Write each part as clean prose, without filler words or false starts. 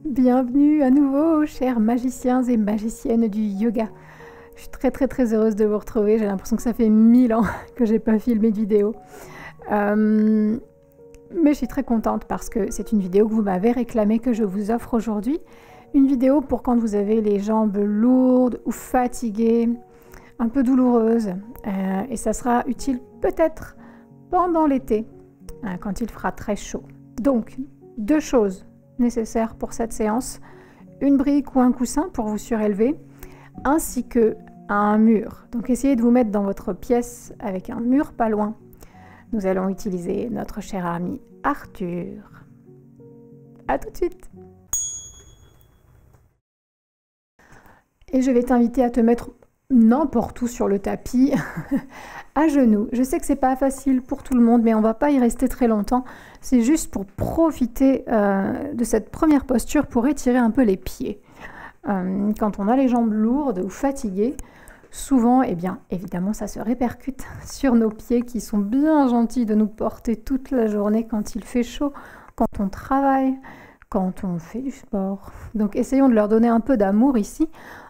Bienvenue à nouveau, chers magiciens et magiciennes du yoga. Je suis très heureuse de vous retrouver. J'ai l'impression que ça fait 1000 ans que j'ai pas filmé de vidéo. Mais je suis très contente parce que c'est une vidéo que vous m'avez réclamée, que je vous offre aujourd'hui. Une vidéo pour quand vous avez les jambes lourdes ou fatiguées, un peu douloureuses. Et ça sera utile peut-être pendant l'été, quand il fera très chaud. Donc, 2 choses nécessaires pour cette séance. Une brique ou un coussin pour vous surélever, ainsi que un mur. Donc essayez de vous mettre dans votre pièce avec un mur pas loin. Nous allons utiliser notre cher ami Arthur. À tout de suite. Et je vais t'inviter à te mettre n'importe où sur le tapis, à genoux. Je sais que c'est pas facile pour tout le monde, mais on va pas y rester très longtemps. C'est juste pour profiter de cette première posture pour étirer un peu les pieds. Quand on a les jambes lourdes ou fatiguées, souvent, eh bien, évidemment, ça se répercute sur nos pieds qui sont bien gentils de nous porter toute la journée quand il fait chaud, quand on travaille, quand on fait du sport. Donc, essayons de leur donner un peu d'amour ici,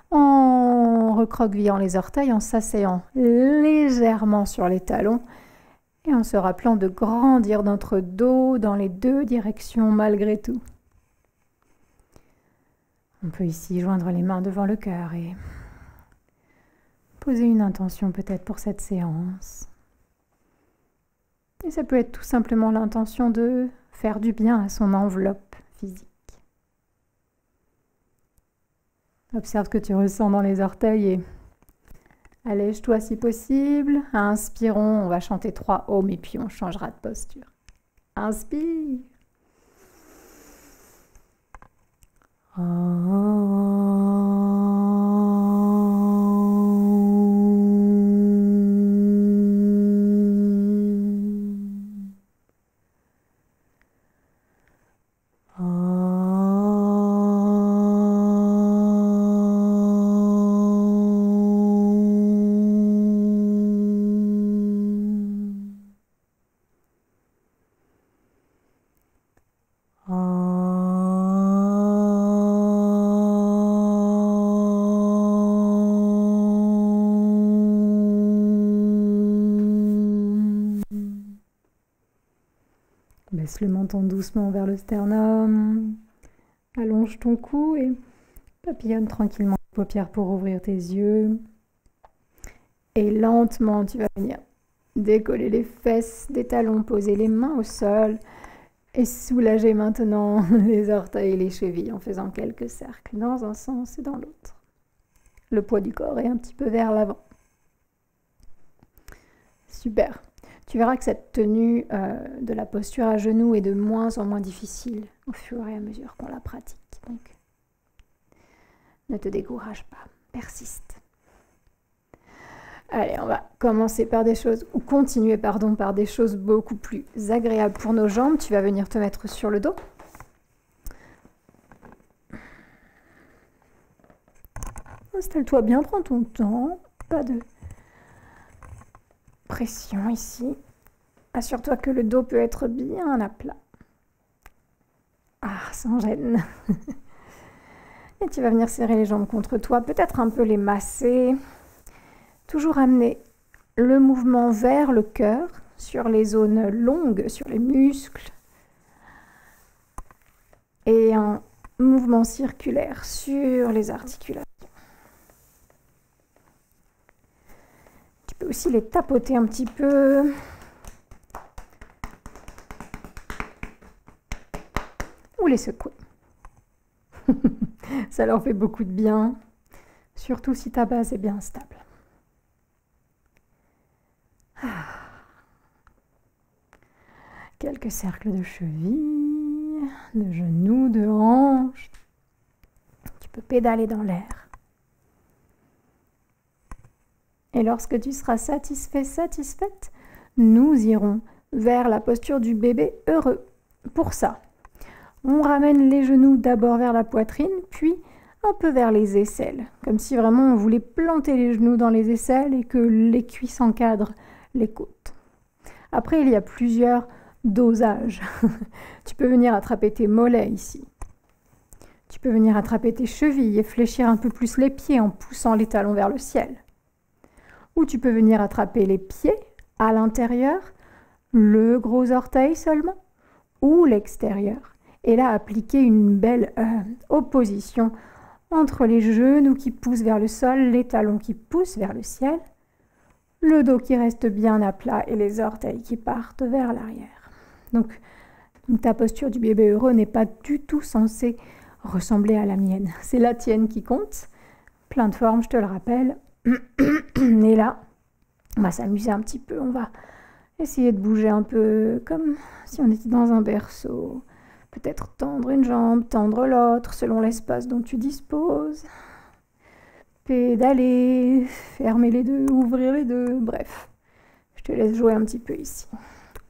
en recroquevillant les orteils, en s'asseyant légèrement sur les talons et en se rappelant de grandir notre dos dans les 2 directions malgré tout. On peut ici joindre les mains devant le cœur et poser une intention peut-être pour cette séance. Et ça peut être tout simplement l'intention de faire du bien à son enveloppe physique. Observe ce que tu ressens dans les orteils et allège-toi si possible. Inspirons, on va chanter 3 ohms et puis on changera de posture. Inspire. Baisse le menton doucement vers le sternum. Allonge ton cou et papillonne tranquillement les paupières pour ouvrir tes yeux. Et lentement, tu vas venir décoller les fesses des talons, poser les mains au sol et soulager maintenant les orteils et les chevilles en faisant quelques cercles dans un sens et dans l'autre. Le poids du corps est un petit peu vers l'avant. Super. Tu verras que cette tenue de la posture à genoux est de moins en moins difficile au fur et à mesure qu'on la pratique. Donc, ne te décourage pas, persiste. Allez, on va commencer par des choses, ou continuer, pardon, par des choses beaucoup plus agréables pour nos jambes. Tu vas venir te mettre sur le dos. Installe-toi bien, prends ton temps, pas de pression ici. Assure-toi que le dos peut être bien à plat. Ah, sans gêne. Et tu vas venir serrer les jambes contre toi, peut-être un peu les masser. Toujours amener le mouvement vers le cœur, sur les zones longues, sur les muscles. Et un mouvement circulaire sur les articulations. Tu peux aussi les tapoter un petit peu. Ou les secouer. Ça leur fait beaucoup de bien, surtout si ta base est bien stable. Quelques cercles de cheville, de genoux, de hanches. Tu peux pédaler dans l'air. Et lorsque tu seras satisfait, satisfaite, nous irons vers la posture du bébé heureux. Pour ça, on ramène les genoux d'abord vers la poitrine, puis un peu vers les aisselles, comme si vraiment on voulait planter les genoux dans les aisselles et que les cuisses encadrent les côtes. Après, il y a plusieurs dosages. Tu peux venir attraper tes mollets ici. Tu peux venir attraper tes chevilles et fléchir un peu plus les pieds en poussant les talons vers le ciel. Ou tu peux venir attraper les pieds à l'intérieur, le gros orteil seulement, ou l'extérieur. Et là, appliquer une belle opposition entre les genoux qui poussent vers le sol, les talons qui poussent vers le ciel, le dos qui reste bien à plat et les orteils qui partent vers l'arrière. Donc, ta posture du bébé heureux n'est pas du tout censée ressembler à la mienne. C'est la tienne qui compte. Plein de formes, je te le rappelle. Et là, on va s'amuser un petit peu. On va essayer de bouger un peu comme si on était dans un berceau. Peut-être tendre une jambe, tendre l'autre, selon l'espace dont tu disposes. Pédaler, fermer les deux, ouvrir les deux, bref. Je te laisse jouer un petit peu ici.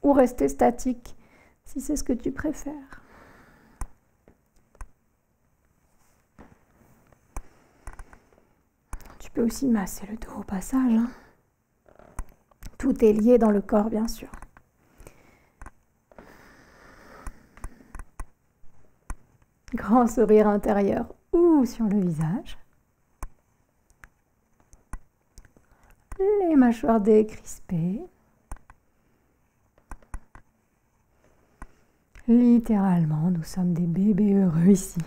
Ou rester statique, si c'est ce que tu préfères. Tu peux aussi masser le dos au passage. Hein. Tout est lié dans le corps, bien sûr. Grand sourire intérieur ou sur le visage. Les mâchoires décrispées. Littéralement, nous sommes des bébés heureux ici.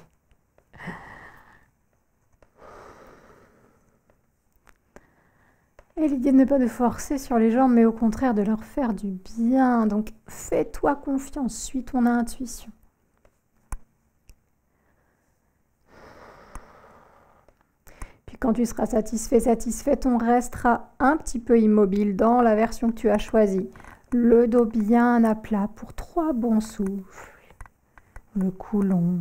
Et l'idée n'est pas de forcer sur les jambes, mais au contraire de leur faire du bien. Donc, fais-toi confiance, suis ton intuition. Puis quand tu seras satisfait, on restera un petit peu immobile dans la version que tu as choisie. Le dos bien à plat pour 3 bons souffles. Le cou long.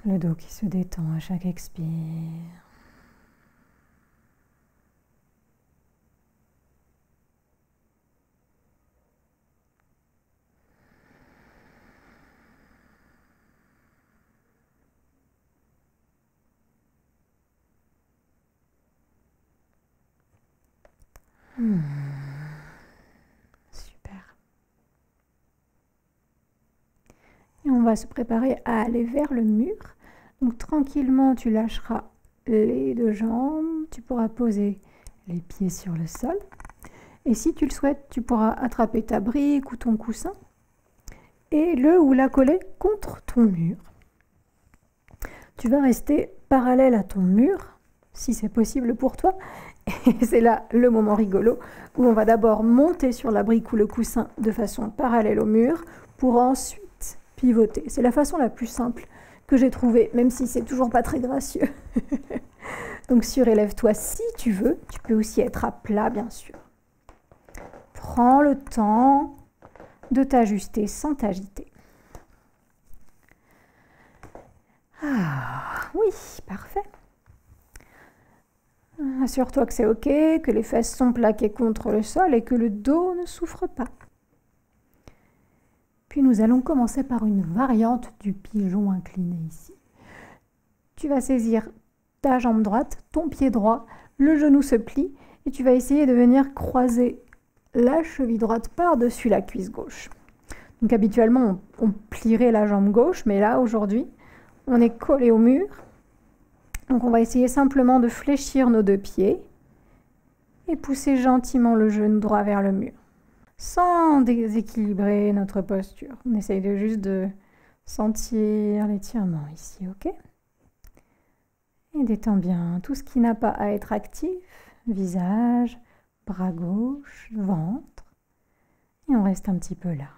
Le dos qui se détend à chaque expire. Super. Et on va se préparer à aller vers le mur. Donc tranquillement, tu lâcheras les 2 jambes. Tu pourras poser les pieds sur le sol. Et si tu le souhaites, tu pourras attraper ta brique ou ton coussin et le ou la coller contre ton mur. Tu vas rester parallèle à ton mur, si c'est possible pour toi. Et c'est là le moment rigolo où on va d'abord monter sur la brique ou le coussin de façon parallèle au mur pour ensuite pivoter. C'est la façon la plus simple que j'ai trouvée, même si c'est toujours pas très gracieux. Donc surélève-toi si tu veux. Tu peux aussi être à plat, bien sûr. Prends le temps de t'ajuster sans t'agiter. Ah, oui, parfait. Assure-toi que c'est OK, que les fesses sont plaquées contre le sol et que le dos ne souffre pas. Puis nous allons commencer par une variante du pigeon incliné ici. Tu vas saisir ta jambe droite, ton pied droit, le genou se plie et tu vas essayer de venir croiser la cheville droite par-dessus la cuisse gauche. Donc habituellement, on plierait la jambe gauche, mais là, aujourd'hui, on est collé au mur. Donc on va essayer simplement de fléchir nos 2 pieds et pousser gentiment le genou droit vers le mur, sans déséquilibrer notre posture. On essaye juste de sentir l'étirement ici, ok? Et détends bien tout ce qui n'a pas à être actif, visage, bras gauche, ventre. Et on reste un petit peu là.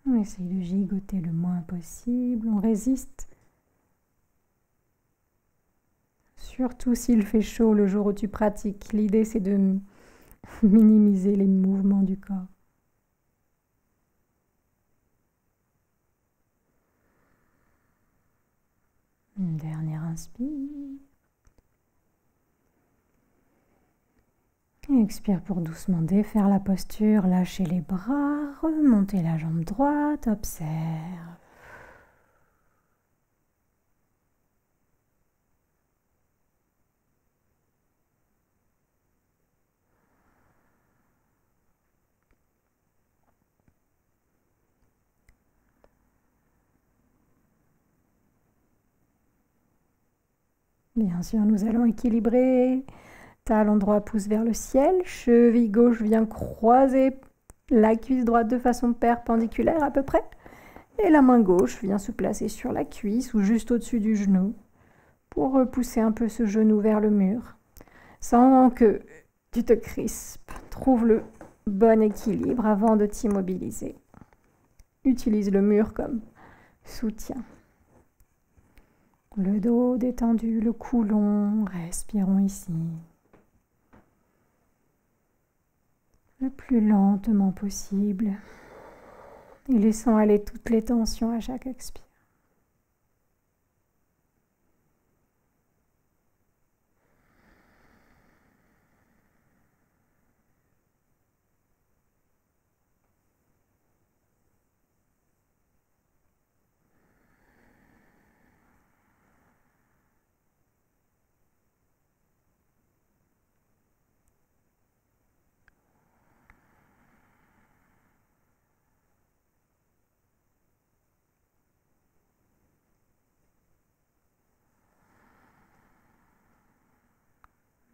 On essaye de gigoter le moins possible, on résiste. Surtout s'il fait chaud le jour où tu pratiques. L'idée, c'est de minimiser les mouvements du corps. Une dernière inspire. Et expire pour doucement défaire la posture, lâcher les bras, remonter la jambe droite, observe. Bien sûr, nous allons équilibrer. Talon droit pousse vers le ciel, cheville gauche vient croiser la cuisse droite de façon perpendiculaire à peu près. Et la main gauche vient se placer sur la cuisse ou juste au-dessus du genou pour repousser un peu ce genou vers le mur. Sans que tu te crispes, trouve le bon équilibre avant de t'immobiliser. Utilise le mur comme soutien. Le dos détendu, le cou long, respirons ici. Le plus lentement possible et laissant aller toutes les tensions à chaque expire.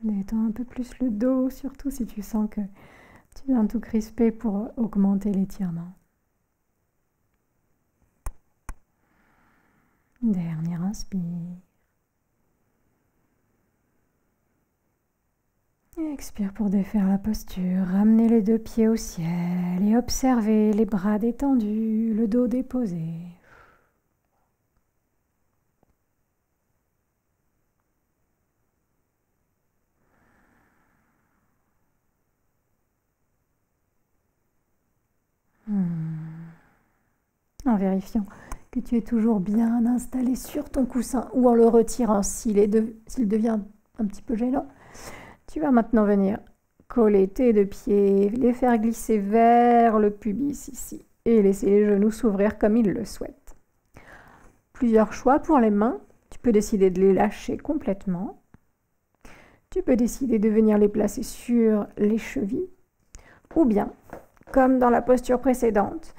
Détends un peu plus le dos, surtout si tu sens que tu viens tout crisper pour augmenter l'étirement. Dernière inspire. Et expire pour défaire la posture. Ramenez les deux pieds au ciel et observez les bras détendus, le dos déposé. En vérifiant que tu es toujours bien installé sur ton coussin ou en le retirant s'il devient un petit peu gênant. Tu vas maintenant venir coller tes deux pieds, les faire glisser vers le pubis ici et laisser les genoux s'ouvrir comme ils le souhaitent. Plusieurs choix pour les mains. Tu peux décider de les lâcher complètement. Tu peux décider de venir les placer sur les chevilles ou bien, comme dans la posture précédente,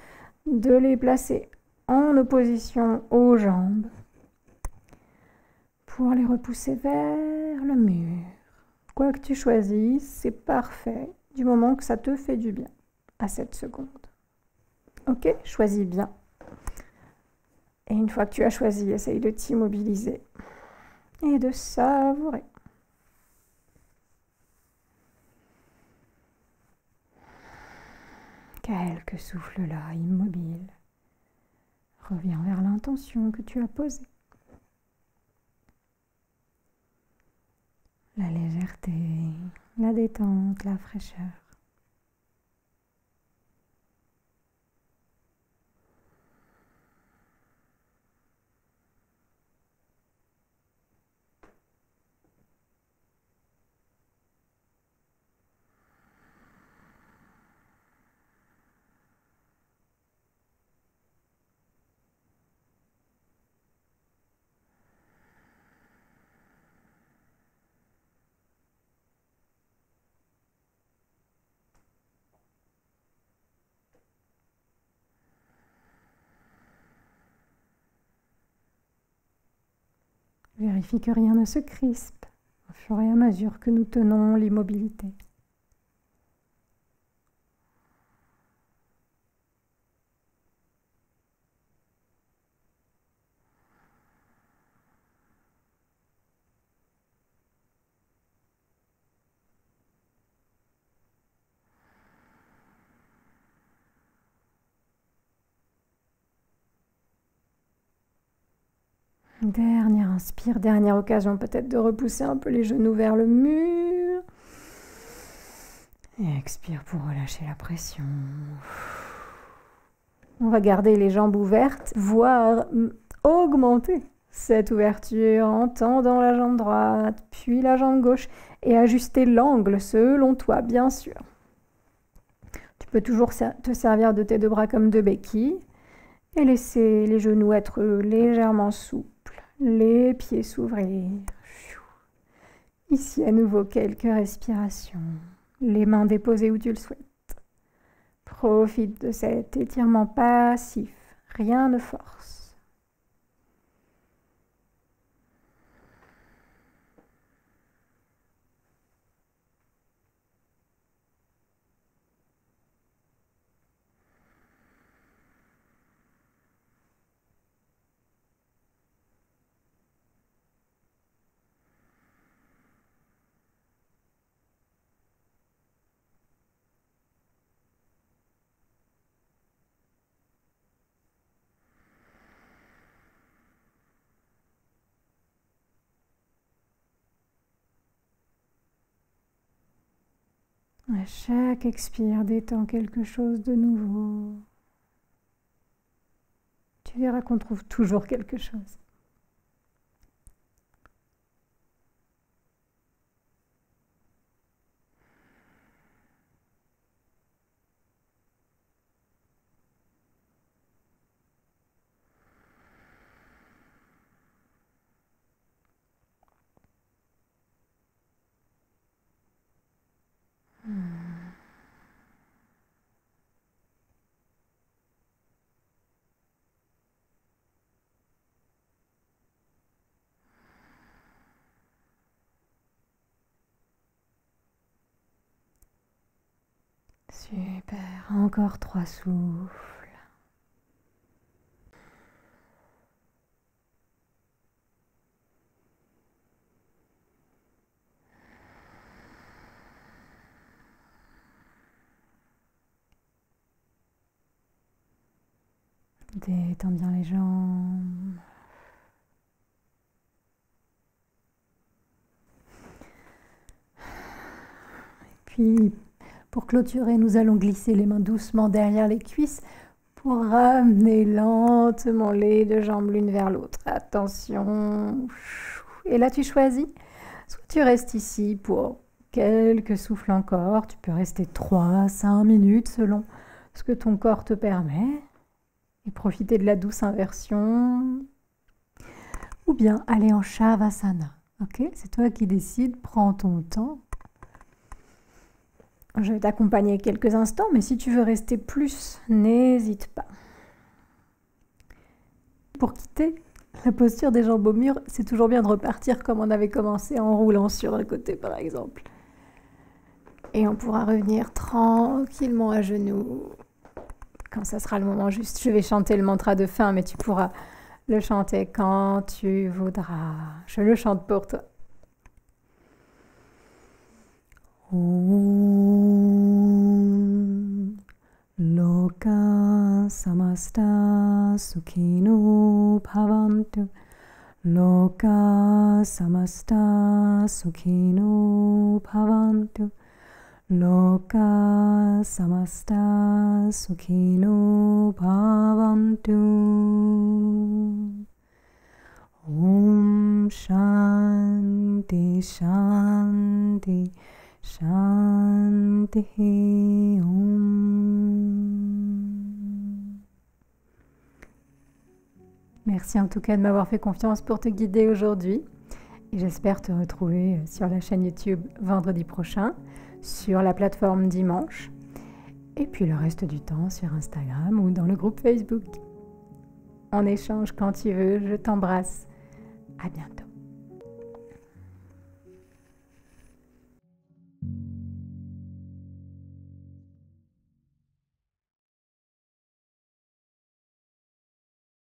de les placer en opposition aux jambes pour les repousser vers le mur. Quoi que tu choisisses, c'est parfait du moment que ça te fait du bien à cette seconde. Ok, choisis bien. Et une fois que tu as choisi, essaye de t'immobiliser et de savourer. Quelques souffles là, immobiles. Reviens vers l'intention que tu as posée. La légèreté, la détente, la fraîcheur. Vérifie que rien ne se crispe au fur et à mesure que nous tenons l'immobilité. Dernière inspire, dernière occasion peut-être de repousser un peu les genoux vers le mur. Et expire pour relâcher la pression. On va garder les jambes ouvertes, voire augmenter cette ouverture en tendant la jambe droite, puis la jambe gauche et ajuster l'angle selon toi, bien sûr. Tu peux toujours te servir de tes deux bras comme de béquilles et laisser les genoux être légèrement souples, les pieds s'ouvrir. Ici à nouveau quelques respirations, les mains déposées où tu le souhaites. Profite de cet étirement passif, rien ne force. À chaque expire, détends quelque chose de nouveau. Tu verras qu'on trouve toujours quelque chose. Super, encore 3 souffles. Détends bien les jambes. Et puis, pour clôturer, nous allons glisser les mains doucement derrière les cuisses pour ramener lentement les deux jambes l'une vers l'autre. Attention. Et là, tu choisis. Soit tu restes ici pour quelques souffles encore. Tu peux rester 3, 5 minutes selon ce que ton corps te permet. Et profiter de la douce inversion. Ou bien aller en Shavasana. Ok, c'est toi qui décides. Prends ton temps. Je vais t'accompagner quelques instants, mais si tu veux rester plus, n'hésite pas. Pour quitter la posture des jambes au mur, c'est toujours bien de repartir comme on avait commencé en roulant sur le côté par exemple. Et on pourra revenir tranquillement à genoux quand ça sera le moment juste. Je vais chanter le mantra de fin, mais tu pourras le chanter quand tu voudras. Je le chante pour toi. Om Loka samasta sukhino bhavantu. Loka samasta sukhino bhavantu. Loka samasta sukhino bhavantu. Om Shanti Shanti Shanti Om. Merci en tout cas de m'avoir fait confiance pour te guider aujourd'hui. Et j'espère te retrouver sur la chaîne YouTube vendredi prochain, sur la plateforme dimanche, et puis le reste du temps sur Instagram ou dans le groupe Facebook. On échange quand tu veux, je t'embrasse. À bientôt.